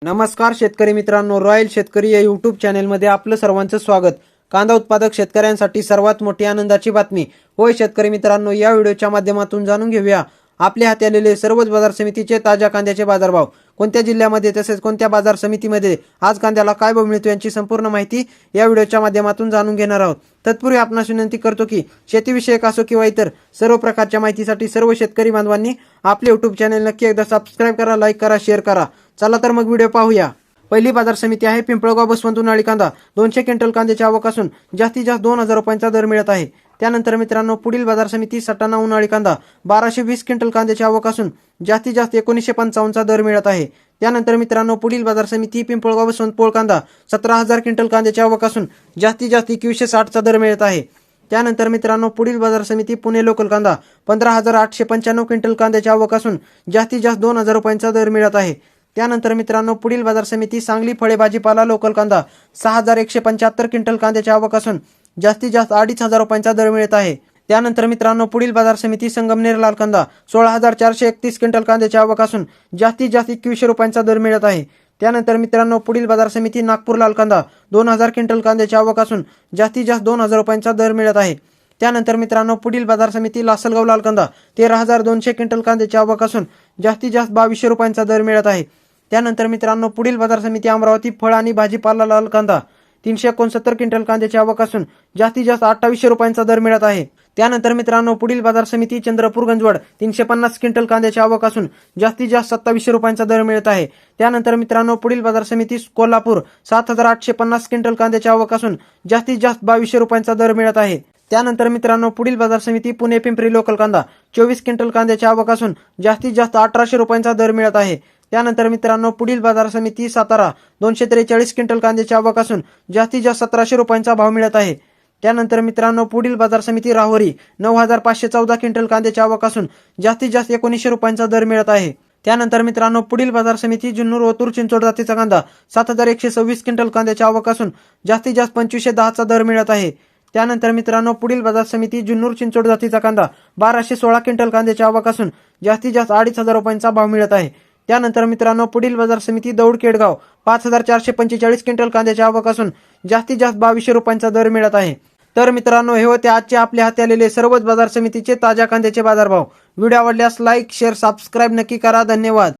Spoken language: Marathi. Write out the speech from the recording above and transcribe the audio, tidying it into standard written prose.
नमस्कार शेतकरी मित्रांनो, रॉयल शेतकरी या यूट्यूब चॅनलमध्ये आपलं सर्वांचं स्वागत। कांदा उत्पादक शेतकऱ्यांसाठी सर्वात मोठी आनंदाची बातमी। होय शेतकरी मित्रांनो, या व्हिडिओच्या माध्यमातून जाणून घेऊया आपल्या हाती आलेले सर्वच बाजार समितीचे ताज्या कांद्याचे बाजारभाव, कोणत्या जिल्ह्यामध्ये तसेच कोणत्या बाजार समितीमध्ये आज कांद्याला काय भाव मिळतो यांची संपूर्ण माहिती या व्हिडिओच्या माध्यमातून जाणून घेणार आहोत। तत्पूर्वी आपणास विनंती करतो की शेतीविषयक असो किंवा इतर सर्व प्रकारच्या माहितीसाठी सर्व शेतकरी बांधवांनी आपले यूट्यूब चॅनल नक्की एकदा सबस्क्राइब करा, लाईक करा, शेअर करा। चला तर मग व्हिडिओ पाहूया। पहिली बाजार समिती आहे पिंपळगाव बसवंत उन्हाळी कांदा। 200 क्विंटल कांद्याची आवक असून जास्तीत जास्त 2000 रुपयांचा दर मिळत आहे। त्यानंतर मित्रांनो पुढील बाजार समिती सटाणा उन्हाळी कांदा। 1220 क्विंटल कांद्याची आवक असून जास्तीत जास्त 1955 चा दर मिळत आहे। त्यानंतर मित्रांनो पुढील बाजार समिती पिंपळगाव बसवंत पोळ कांदा। 17000 क्विंटल कांद्याची आवक असून जास्तीत जास्त 2160 चा दर मिळत आहे। त्यानंतर मित्रांनो पुढील बाजार समिती पुणे लोकल कांदा। 15895 क्विंटल कांद्याची आवक असून जास्तीत जास्त 2000 रुपयांचा दर मिळत आहे। त्यानंतर मित्रांनो पुढील बाजार समिती सांगली फळे भाजीपाला लोकल कांदा। 6175 क्विंटल कांद्याची आवक असून जास्तीत जास्त 2500 रुपयांचा दर मिळत आहे। त्यानंतर मित्रांनो पुढील बाजार समिती संगमनेर लाल कांदा। 16431 क्विंटल कांद्याची आवक असून जास्तीत जास्त 2100 रुपयांचा दर मिळत आहे। त्यानंतर मित्रांनो पुढील बाजार समिती नागपूर लाल कांदा। 2000 क्विंटल कांद्याची आवक असून जास्तीत जास्त 2000 रुपयांचा दर मिळत आहे। त्यानंतर मित्रांनो पुढील बाजार समिती लासलगाव लाल कांदा। 13200 क्विंटल कांद्याची आवक असून जास्तीत जास्त 2200 रुपयांचा दर मिळत आहे। त्यानंतर मित्रांनो पुढील बाजार समिती अमरावती फळ आणि भाजीपाला लाल कांदा। 369 क्विंटल कांद्याची आवक असून जास्तीत जास्त 2800 रुपयांचा दर मिळत आहे। त्यानंतर मित्रांनो पुढील बाजार समिती चंद्रपूर गंजवड। 350 क्विंटल कांद्याची आवक असून जास्तीत जास्त 2700 रुपयांचा दर मिळत आहे। त्यानंतर मित्रांनो पुढील बाजार समिती कोल्हापूर। 7850 क्विंटल कांद्याची आवक असून जास्तीत जास्त 2200 रुपयांचा दर मिळत आहे। त्यानंतर मित्रांनो पुढील बाजार समिती पुणे पिंपरी लोकल कांदा। 24 क्विंटल कांद्याची आवक असून जास्तीत जास्त 1800 रुपयांचा दर मिळत आहे। त्यानंतर मित्रांनो पुढील बाजार समिती सातारा। 243 क्विंटल कांद्याची आवक असून जास्तीत जास्त 1700 रुपयांचा भाव मिळत आहे। त्यानंतर मित्रांनो पुढील बाजार समिती राहुरी। 9514 क्विंटल कांद्याची आवक असून जास्तीत जास्त 1900 रुपयांचा दर मिळत आहे। त्यानंतर मित्रांनो पुढील बाजार समिती जुन्नर ओतूर चिंचोड जातीचा कांदा। 7126 क्विंटल कांद्याची आवक असून जास्तीत जास्त 2510 चा दर मिळत आहे। त्यानंतर मित्रांनो पुढील बाजार समिती जुन्नर चिंचोड जातीचा कांदा। 1216 क्विंटल कांद्याची आवक असून जास्तीत जास्त 2500 रुपयांचा भाव मिळत आहे। त्यानंतर मित्रांनो पुढील बाजार समिती दौड केडगाव। 5445 क्विंटल कांद्याची आवक असून जास्तीत जास्त 2200 रुपयांचा दर मिळत आहे। तर मित्रांनो हे होते आजचे आपल्या हाती आलेले सर्वच बाजार समितीचे ताज्या कांद्याचे बाजारभाव। व्हिडिओ आवडल्यास लाईक, शेअर, सबस्क्राइब नक्की करा। धन्यवाद।